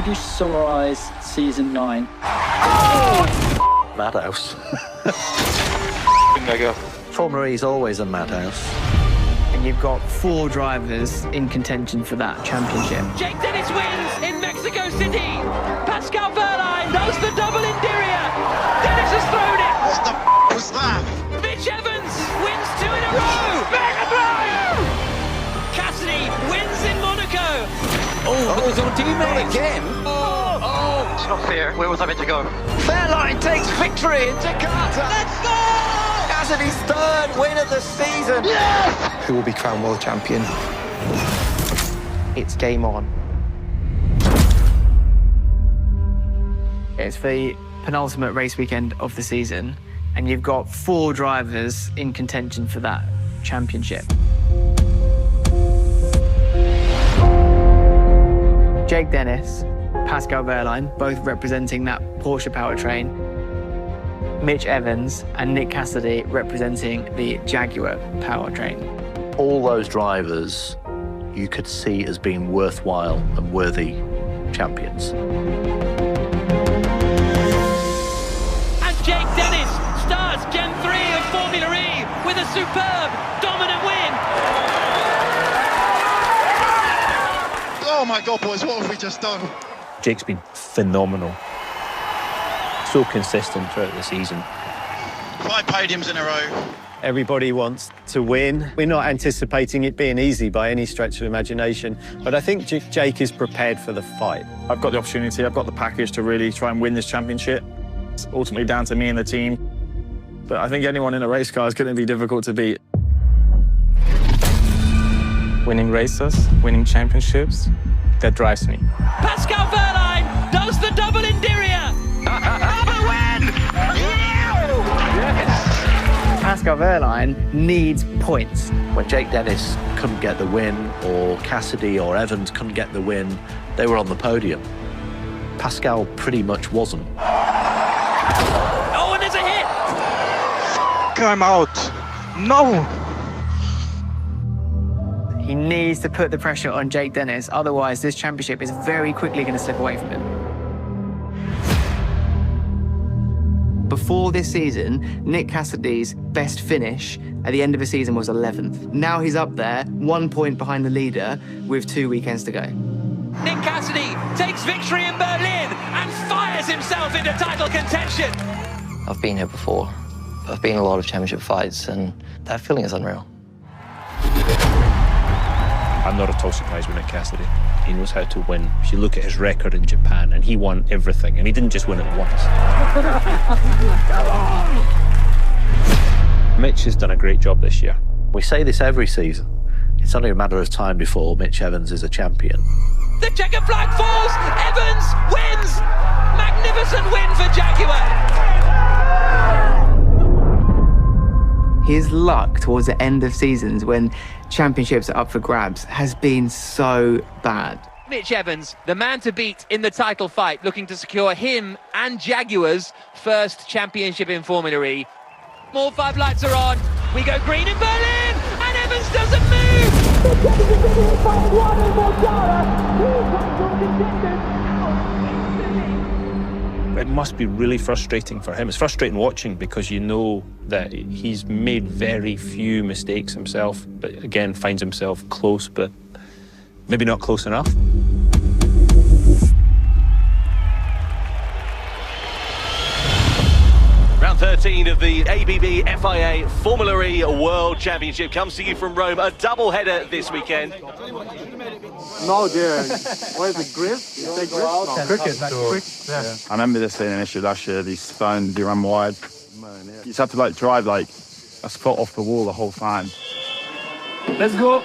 you summarise season 9? Madhouse. Mega. Formula E is always a madhouse. And you've got 4 drivers in contention for that championship. Jake Dennis wins in Mexico City. Pascal Wehrlein does the double Indiria. Dennis has thrown it. What the was that? Mitch Evans wins 2 in a row. Mega drive. Cassidy wins in Monaco. Oh, his own teammate. Not again. Oh. It's not fair. Where was I meant to go? Wehrlein takes victory in Jakarta. Let's go. Cassidy's 3rd win of the season. Yes! Who will be crowned world champion? It's game on. It's the penultimate race weekend of the season, and you've got 4 drivers in contention for that championship. Jake Dennis, Pascal Wehrlein, both representing that Porsche powertrain. Mitch Evans and Nick Cassidy representing the Jaguar powertrain. All those drivers you could see as being worthwhile and worthy champions. And Jake Dennis starts Gen 3 of Formula E with a superb, dominant win. Oh my God, boys, what have we just done? Jake's been phenomenal. So consistent throughout the season. 5 podiums in a row. Everybody wants to win. We're not anticipating it being easy by any stretch of imagination, but I think Jake is prepared for the fight. I've got the opportunity, I've got the package to really try and win this championship. It's ultimately down to me and the team, but I think anyone in a race car is going to be difficult to beat. Winning races, winning championships, that drives me. Pascal Wehrlein does the double Indiria. Pascal Wehrlein needs points. When Jake Dennis couldn't get the win, or Cassidy or Evans couldn't get the win, they were on the podium. Pascal pretty much wasn't. Oh, and there's a hit. I'm out. No. He needs to put the pressure on Jake Dennis, otherwise this championship is very quickly going to slip away from him. Before this season, Nick Cassidy's best finish at the end of the season was 11th. Now he's up there, 1 point behind the leader, with 2 weekends to go. Nick Cassidy takes victory in Berlin and fires himself into title contention. I've been here before. I've been in a lot of championship fights, and that feeling is unreal. I'm not at all surprised with Nick Cassidy. He knows how to win. If you look at his record in Japan, and he won everything, and he didn't just win it once. Mitch has done a great job this year. We say this every season. It's only a matter of time before Mitch Evans is a champion. The checkered flag falls. Evans wins. Magnificent win for Jaguar. His luck towards the end of seasons when championships are up for grabs has been so bad. Mitch Evans, the man to beat in the title fight, looking to secure him and Jaguar's first championship in Formula E. All 5 lights are on. We go green in Berlin, and Evans doesn't move. It must be really frustrating for him. It's frustrating watching because you know that he's made very few mistakes himself, but again, finds himself close, but maybe not close enough. Round 13 of the ABB FIA Formula E World Championship comes to you from Rome. A double-header this weekekend. No, dear. What is it, Grizz? You say Grizz? No. Cricket. Yeah. I remember this being an issue last year, these stones, they run wide. You just have to drive a foot off the wall the whole time. Let's go.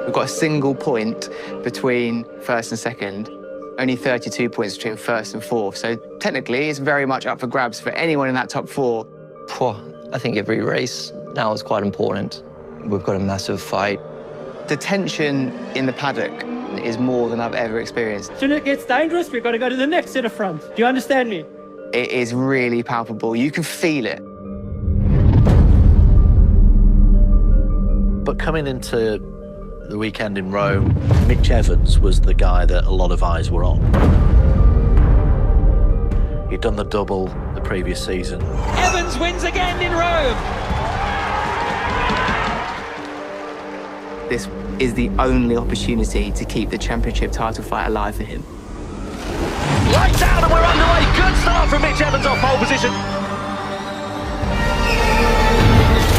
We've got a single point between first and second, only 32 points between first and fourth. So technically, it's very much up for grabs for anyone in that top 4. I think every race now is quite important. We've got a massive fight. The tension in the paddock is more than I've ever experienced. Soon it gets dangerous, we've got to go to the next to the front. Do you understand me? It is really palpable. You can feel it. But coming into The weekend in Rome, Mitch Evans was the guy that a lot of eyes were on. He'd done the double the previous season. Evans wins again in Rome. This is the only opportunity to keep the championship title fight alive for him. Right down and we're underway. Good start from Mitch Evans off pole position.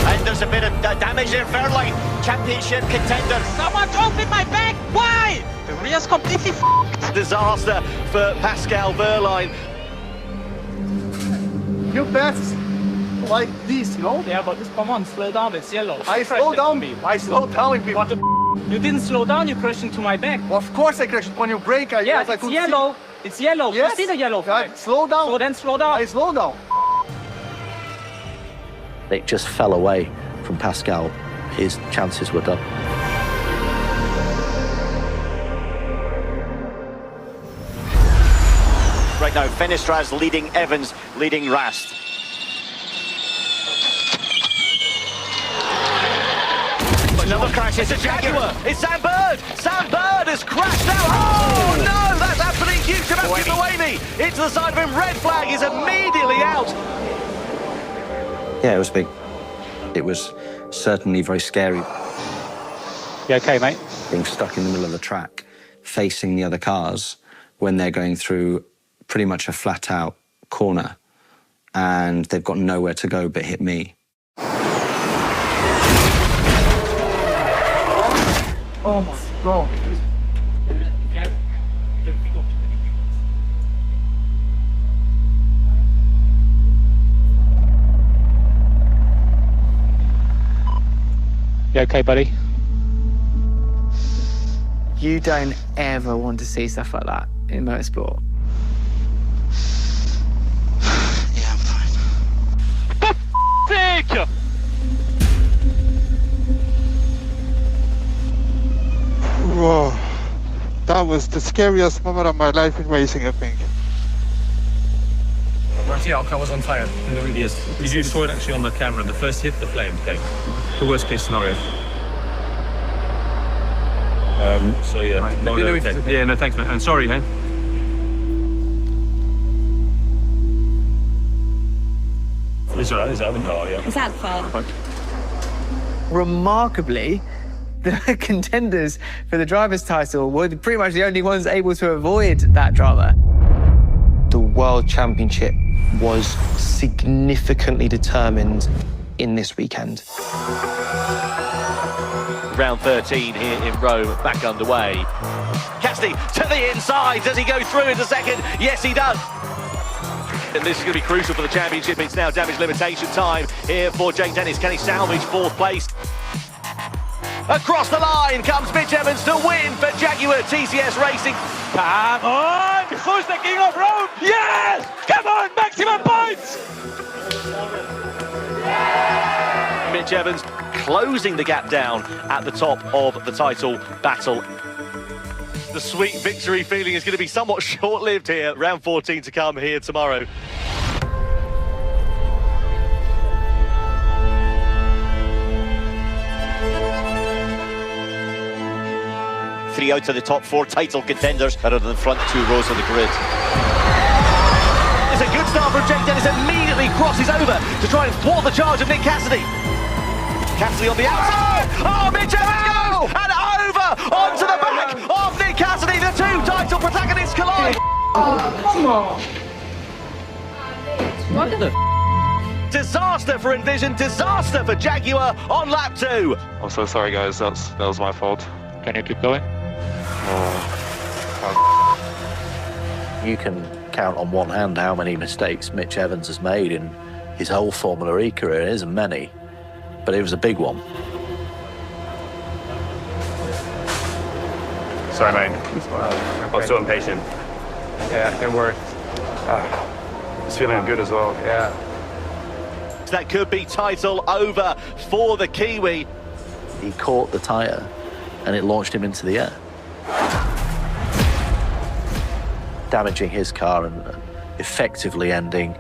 And there's a bit of damage in Verline, championship contender. Someone's opened my back. Why? The rear's completely f***ed. Disaster for Pascal Verline. You best like this, you know? Yeah, but just come on, slow down, it's yellow. I slow down. I slow down. What the You didn't slow down, you crashed into my back. Well, of course I crashed. When you brake, it's yellow. It's yellow. Yes. You see the yellow flag. Slow down. So then slow down. I slow down. It just fell away from Pascal. His chances were done. Right now, Finistraz leading Evans, leading Rast. Another crash, it's a Jaguar. It's Sam Bird. Sam Bird has crashed out. Oh no, that's absolutely huge. Sebastian Buemi into the side of him. Red flag is immediately out. Yeah, it was big. It was certainly very scary. You okay, mate? Being stuck in the middle of the track, facing the other cars when they're going through pretty much a flat-out corner, and they've got nowhere to go but hit me. Oh my God. You okay, buddy? You don't ever want to see stuff like that in motorsport. Yeah, I'm fine. Take you. Whoa. That was the scariest moment of my life in racing, I think. The outcome was on fire. It really is. You saw it actually on the camera. The first hit, the flame came. The worst case scenario. So yeah, right. No, yeah, no, thanks, man. And sorry, hey. Is that the car? Yeah. Is that the car? Remarkably, the contenders for the driver's title were pretty much the only ones able to avoid that drama. The World Championship was significantly determined in this weekend. Round 13 here in Rome, back underway. Cassidy to the inside. Does he go through into second? Yes, he does. And this is going to be crucial for the championship. It's now damage limitation time here for Jake Dennis. Can he salvage fourth place? Across the line comes Mitch Evans to win for Jaguar TCS Racing. Come on! Who's the king of Rome? Yes! Come on, maximum points! Mitch Evans closing the gap down at the top of the title battle. The sweet victory feeling is going to be somewhat short-lived here. Round 14 to come here tomorrow. Three out of the top four title contenders are in the front two rows of the grid. It's a good start from Jake Dennis. Immediately crosses over to try and thwart the charge of Nick Cassidy. Cassidy on the outside. Oh, Mitch Evans goes and over onto the back of Nick Cassidy. The two title protagonists collide. Oh, come on. What the Disaster for Envision, disaster for Jaguar on lap 2. I'm so sorry, guys. That was my fault. Can you keep going? You can count on one hand how many mistakes Mitch Evans has made in his whole Formula E career. It isn't many, but it was a big one. Sorry, mate. I was so impatient. Yeah, don't worry. It's feeling good as well. Yeah. That could be title over for the Kiwi. He caught the tyre and it launched him into the air, damaging his car and effectively ending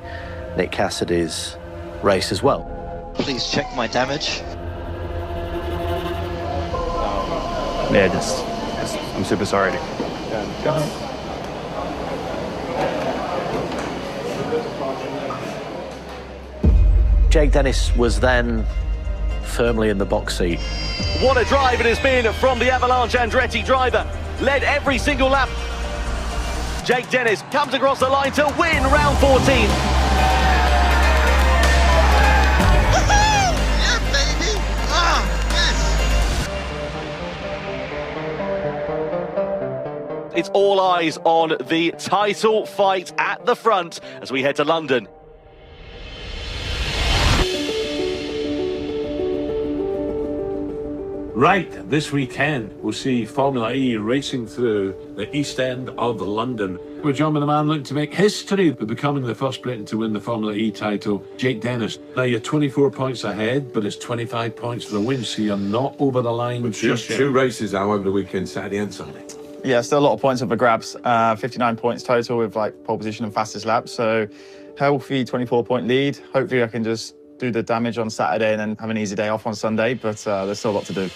Nick Cassidy's race as well. Please check my damage. Yeah, I'm super sorry. Go ahead. Jake Dennis was then firmly in the box seat. What a drive it has been from the Avalanche Andretti driver. Led every single lap. Jake Dennis comes across the line to win round 14. It's all eyes on the title fight at the front as we head to London. Right, this weekend we'll see Formula E racing through the East End of London, where John McMahon looking to make history by becoming the first Briton to win the Formula E title, Jake Dennis. Now you're 24 points ahead, but it's 25 points for the win, so you're not over the line just yet. 2 races now over the weekend, Saturday and Sunday. Yeah, still a lot of points up for grabs. 59 points total with like pole position and fastest lap. So healthy 24-point lead. Hopefully I can just do the damage on Saturday and then have an easy day off on Sunday, but there's still a lot to do.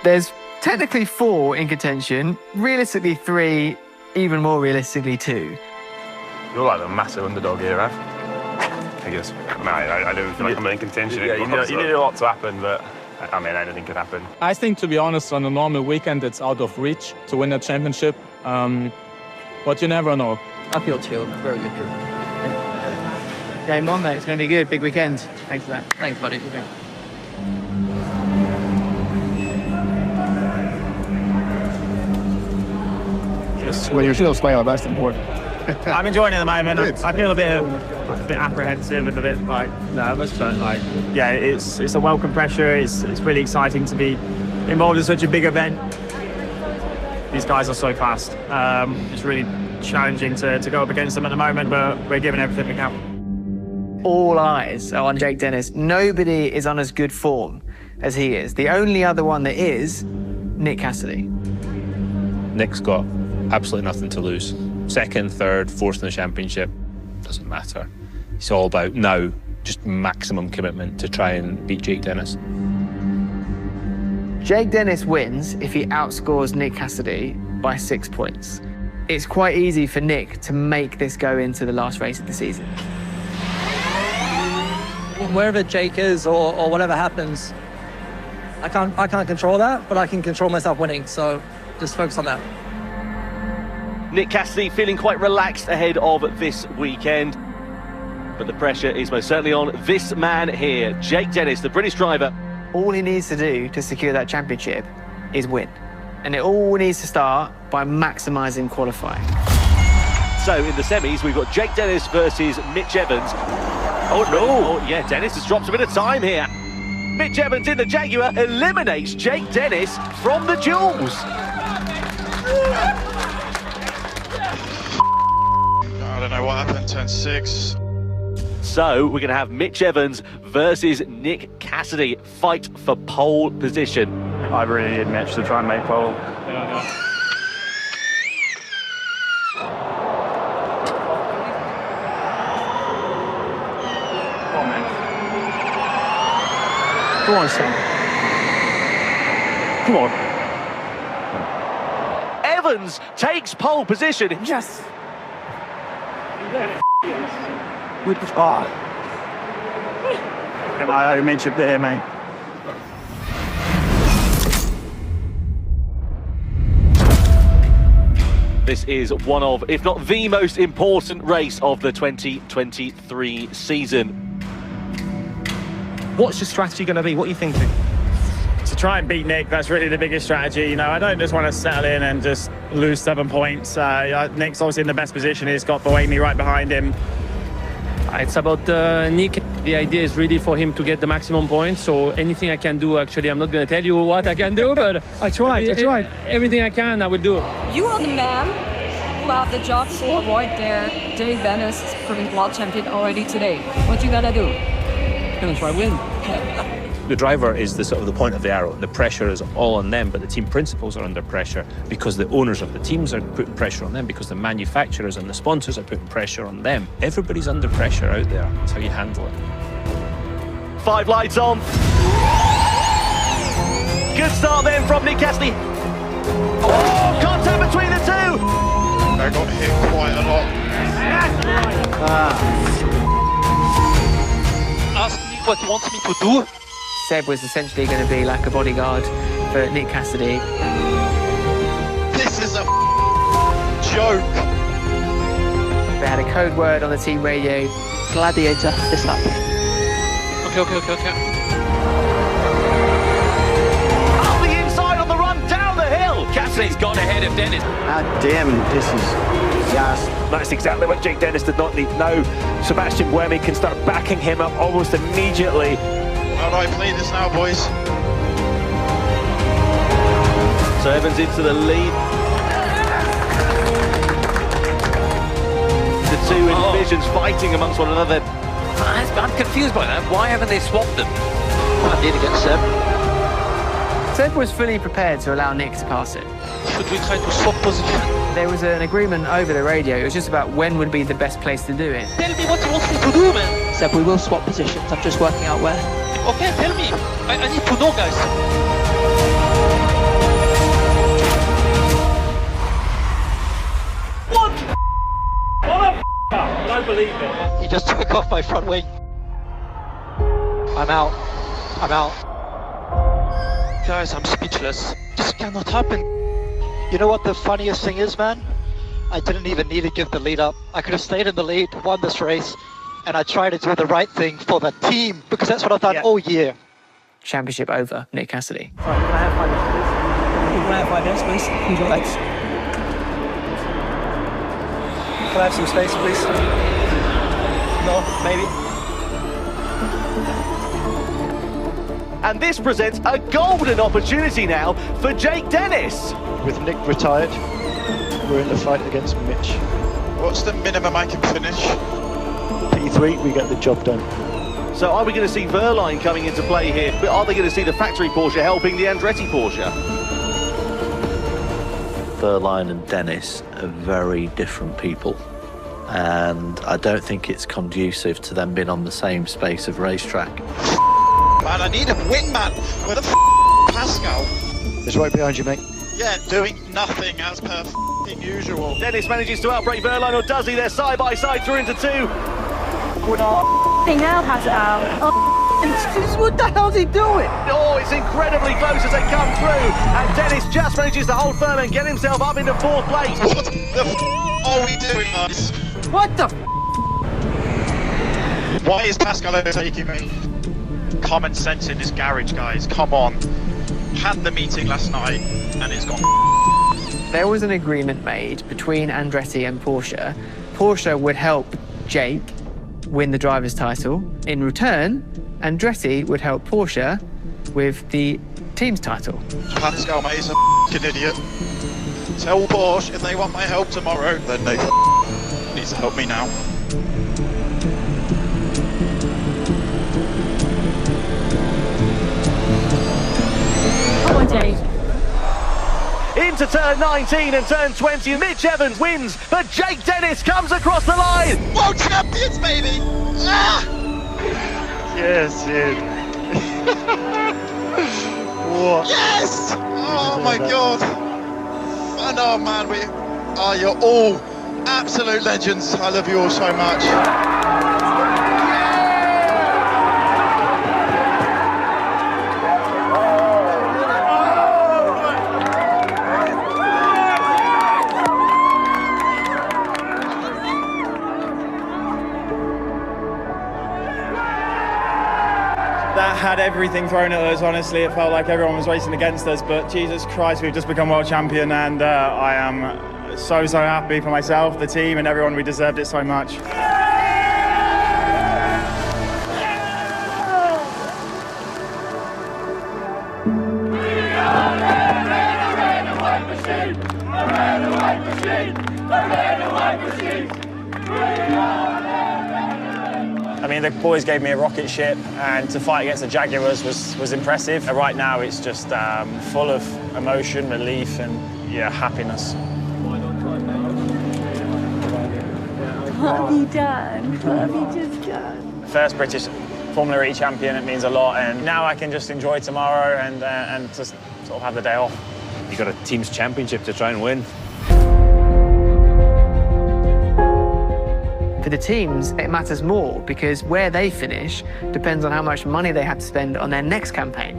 There's technically 4 in contention, realistically 3, even more realistically 2. You're like the massive underdog here, Av. I guess. I don't feel like I'm in contention. Yeah, you need a lot to happen, but I mean, anything could happen. I think, to be honest, on a normal weekend, it's out of reach to win a championship. But you never know. I feel chilled. Very good. Game on, mate. It's going to be good. Big weekend. Thanks for that. Thanks, buddy. Well, you're still smiling. That's important. I'm enjoying it at the moment. I feel a bit apprehensive and a bit like nervous, but like, yeah, it's a welcome pressure. It's really exciting to be involved in such a big event. These guys are so fast. It's really challenging to go up against them at the moment, but we're giving everything we can. All eyes are on Jake Dennis. Nobody is on as good form as he is. The only other one that is Nick Cassidy. Nick's got absolutely nothing to lose. Second, third, fourth in the championship, doesn't matter. It's all about now just maximum commitment to try and beat Jake Dennis. Jake Dennis wins if he outscores Nick Cassidy by 6 points. It's quite easy for Nick to make this go into the last race of the season. Wherever Jake is or whatever happens, I can't control that, but I can control myself winning, so just focus on that. Nick Cassidy feeling quite relaxed ahead of this weekend. But the pressure is most certainly on this man here, Jake Dennis, the British driver. All he needs to do to secure that championship is win. And it all needs to start by maximising qualifying. So in the semis, we've got Jake Dennis versus Mitch Evans. Oh no! Oh, yeah, Dennis has dropped a bit of time here. Mitch Evans in the Jaguar eliminates Jake Dennis from the duels. I don't know what happened, turn 6. So we're going to have Mitch Evans versus Nick Cassidy fight for pole position. I really need Mitch to try and make pole. Come on, son. Come on. Evans takes pole position. Yes. With the I mentioned there, mate. This is one of, if not the most important race of the 2023 season. What's your strategy going to be? What are you thinking? To try and beat Nick, that's really the biggest strategy. You know, I don't just want to settle in and just lose 7 points. Nick's obviously in the best position. He's got Boemi right behind him. It's about Nick. The idea is really for him to get the maximum points. So anything I can do, actually, I'm not going to tell you what I can do, but I tried. Everything I can, I will do. You are the man who have the job to avoid there. Jake Dennis is proving world champion already today. What you gonna do? I'm going to try win. The driver is the sort of the point of the arrow. The pressure is all on them, but the team principals are under pressure because the owners of the teams are putting pressure on them, because the manufacturers and the sponsors are putting pressure on them. Everybody's under pressure out there. That's how you handle it. 5 lights on. Good start then from Nick Cassidy. Oh, contact between the two. I got hit quite a lot. Ask me what he wants me to do. Seb was essentially going to be like a bodyguard for Nick Cassidy. This is a joke. They had a code word on the team radio. Gladiator, this up. Okay. Up the inside on the run, down the hill. Cassidy's gone ahead of Dennis. God damn, this is just... That's exactly what Jake Dennis did not need. Now, Sebastian Buemi can start backing him up almost immediately. How do I play this now, boys? So Evans into the lead. The two divisions fighting amongst one another. I'm confused by that. Why haven't they swapped them? I need to get Seb. Seb was fully prepared to allow Nick to pass it. Should we try to swap position? There was an agreement over the radio. It was just about when would be the best place to do it. Tell me what you want me to do, man. Seb, we will swap positions. I'm just working out where. Okay, tell me. I need to know, guys. What? I don't believe it. He just took off my front wing. I'm out. Guys, I'm speechless. This cannot happen. You know what the funniest thing is, man? I didn't even need to give the lead up. I could have stayed in the lead, won this race, and I tried to do the right thing for the team, because that's what I've done all year. Championship over, Nick Cassidy. Sorry, can I have 5 minutes, please? Can I have 5 minutes, please? Who's your legs? Can I have some space, please? No, maybe. And this presents a golden opportunity now for Jake Dennis. With Nick retired, we're in the fight against Mitch. What's the minimum I can finish? P3, we get the job done. So are we going to see Verline coming into play here? But are they going to see the factory Porsche helping the Andretti Porsche? Verline and Dennis are very different people. And I don't think it's conducive to them being on the same space of racetrack. Man, I need a win, man. Where the Pascal? It's right behind you, mate. Yeah, doing nothing as per usual. Dennis manages to outbrake Verline, or does he? They're side by side through into two. Now pass it out. What the hell's he doing? Oh, it's incredibly close as they come through. And Dennis just manages to hold firm and get himself up into 4th place. What the are we doing, guys? What the Why is Pascal overtaking me? Common sense in this garage, guys. Come on. Had the meeting last night and it's gone. There was an agreement made between Andretti and Porsche. Porsche would help Jake win the driver's title. In return, Andretti would help Porsche with the team's title. Pascal, mate, is a f***ing idiot. Tell Porsche if they want my help tomorrow, then they need to help me now. Come on, Jake. Into turn 19 and turn 20, Mitch Evans wins, but Jake Dennis comes across the line. World champions, baby! Ah! Yes, dude. What? Yes! Oh my god! I know, man. You're all absolute legends. I love you all so much. That had everything thrown at us, honestly. It felt like everyone was racing against us, but Jesus Christ, we've just become world champion, and I am so happy for myself, the team, and everyone. We deserved it so much. I mean, the boys gave me a rocket ship, and to fight against the Jaguars was impressive. Right now, it's just full of emotion, relief, and happiness. What have you done? What have you just done? First British Formula E champion, it means a lot, and now I can just enjoy tomorrow and just sort of have the day off. You got a team's championship to try and win. For the teams, it matters more because where they finish depends on how much money they have to spend on their next campaign.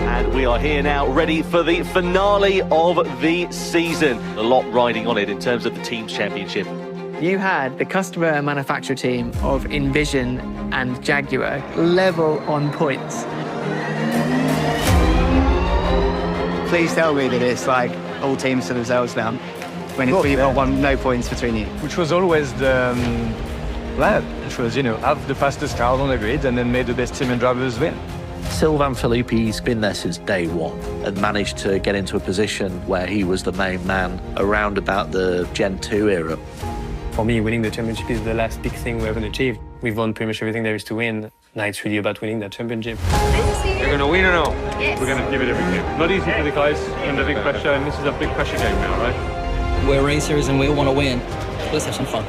And we are here now, ready for the finale of the season. A lot riding on it in terms of the team's championship. You had the customer and manufacturer team of Envision and Jaguar level on points. Please tell me that it's like all teams to themselves now, when you've got no points between you. Which was always the plan, which was, you know, have the fastest cars on the grid and then make the best team and drivers win. Sylvain Philippe's been there since day one and managed to get into a position where he was the main man around about the Gen 2 era. For me, winning the championship is the last big thing we haven't achieved. We've won pretty much everything there is to win. Now it's really about winning that championship. You're going to win or no? Yes. We're going to give it everything. Not easy for the guys under big pressure, and this is a big pressure game now, right? We're racers and we want to win. Let's have some fun.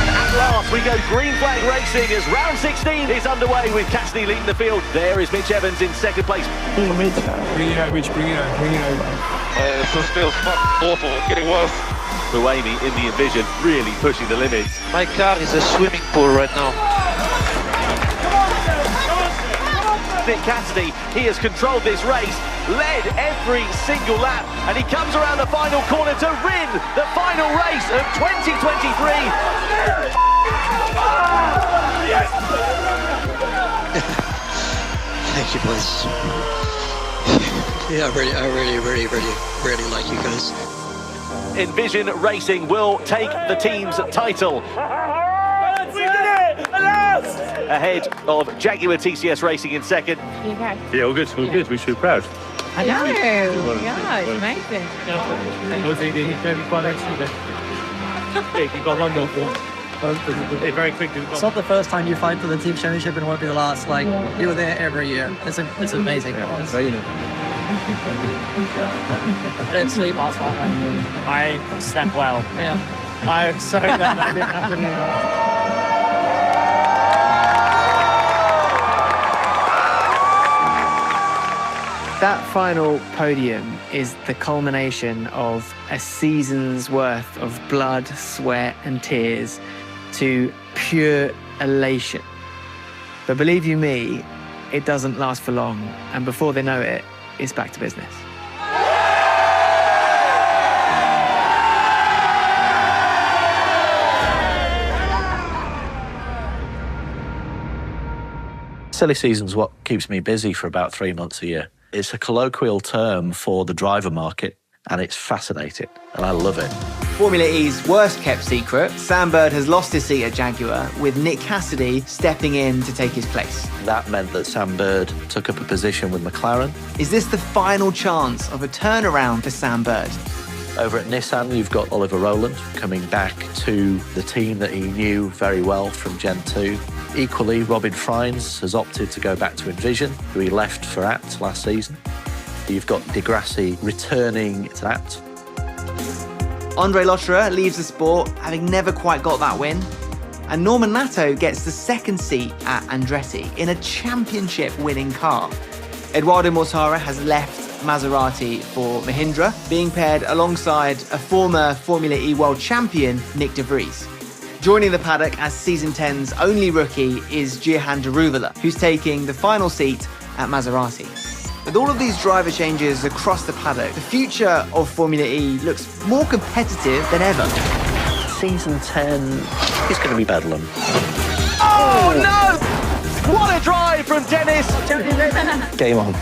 And at last, we go green flag racing as round 16 is underway with Cassidy leading the field. There is Mitch Evans in second place. Bring it out, Mitch, bring it out, bring it out. This feels awful, getting worse. Buemi in the Envision, really pushing the limits. My car is a swimming pool right now. Nick Cassidy, he has controlled this race, led every single lap, and he comes around the final corner to win the final race of 2023. Thank you, boys. Yeah, I really like you guys. Envision Racing will take the team's title. We did it! Alas! Ahead of Jaguar TCS Racing in second. Yeah, all good, all good. We should be proud. I know. Yeah, it's amazing. Very quickly. It's not the first time you fight for the team championship and it won't be the last. Like, you were there every year. It's amazing. I didn't sleep last night. I slept well. Yeah. I'm sorry that didn't happen. That final podium is the culmination of a season's worth of blood, sweat, and tears to pure elation. But believe you me, it doesn't last for long, and before they know it, it's back to business. Silly season's what keeps me busy for about 3 months a year. It's a colloquial term for the driver market, and it's fascinating, and I love it. Formula E's worst kept secret, Sam Bird has lost his seat at Jaguar, with Nick Cassidy stepping in to take his place. That meant that Sam Bird took up a position with McLaren. Is this the final chance of a turnaround for Sam Bird? Over at Nissan, you've got Oliver Rowland coming back to the team that he knew very well from Gen 2. Equally, Robin Freins has opted to go back to Envision, who he left for Abt last season. You've got Di Grassi returning to Abt. Andre Lotterer leaves the sport, having never quite got that win. And Norman Nato gets the second seat at Andretti in a championship-winning car. Eduardo Mortara has left Maserati for Mahindra, being paired alongside a former Formula E world champion, Nick de Vries. Joining the paddock as Season 10's only rookie is Gihan Daruvala, who's taking the final seat at Maserati. With all of these driver changes across the paddock, the future of Formula E looks more competitive than ever. Season 10 is going to be bedlam. Oh no! What a drive from Dennis! Game on.